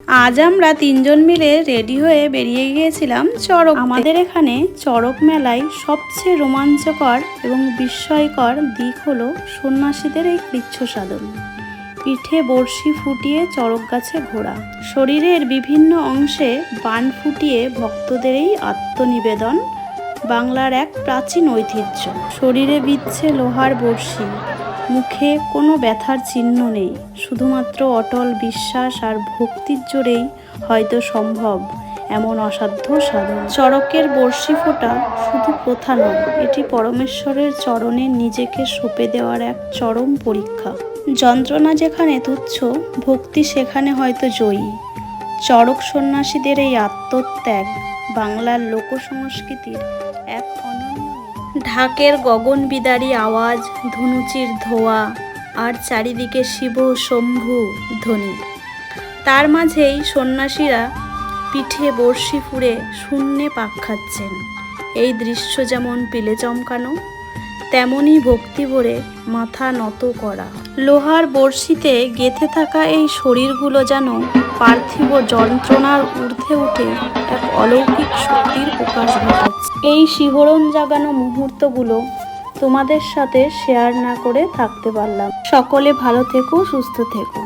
আজ আমরা তিনজন মিলে রেডি হয়ে বেরিয়ে গিয়েছিলাম চড়ক। আমাদের এখানে চড়ক মেলায় সবচেয়ে রোমাঞ্চকর এবং বিস্ময়কর দিক হলো সন্ন্যাসীদের এই কৃচ্ছ সাধন। পিঠে বড়শি ফুটিয়ে চড়ক গাছে ঘোরা, শরীরের বিভিন্ন অংশে বান ফুটিয়ে ভক্তদের এই আত্মনিবেদন বাংলার এক প্রাচীন ঐতিহ্য। শরীরে বিচ্ছে লোহার বড়শি, মুখে কোনো ব্যথার চিহ্ন নেই, শুধুমাত্র অটল বিশ্বাস আর ভক্তির জোরেই হয়তো সম্ভব এমন অসাধ্য সাধন। চড়কের বড়শি ফোঁটা শুধু প্রথা নয়, এটি পরমেশ্বরের চরণে নিজেকে সঁপে দেওয়ার এক চরম পরীক্ষা। যন্ত্রণা যেখানে তুচ্ছ, ভক্তি সেখানে হয়তো জয়ী। চড়ক সন্ন্যাসীদের এই আত্মত্যাগ বাংলার লোকসংস্কৃতির এক অনন্য। ঢাকের গগন বিদারী আওয়াজ, ধুনুচির ধোয়া আর চারিদিকে শিব শম্ভু ধ্বনি। তার মাঝেই সন্ন্যাসীরা পিঠে বড়শি ফুঁড়ে শূন্যে পাক খাচ্ছেন। এই দৃশ্য যেমন পিলে চমকানো, তেমনই ভক্তি ভরে মাথা নত করা। লোহার বড়শিতে গেঁথে থাকা এই শরীরগুলো যেন পার্থিব যন্ত্রণার ঊর্ধ্বে উঠে এক অলৌকিক শক্তির প্রকাশ ঘটাচ্ছে। এই শিহরণ জাগানো মুহূর্তগুলো তোমাদের সাথে শেয়ার না করে থাকতে পারলাম। সকলে ভালো থেকো, সুস্থ থেকো।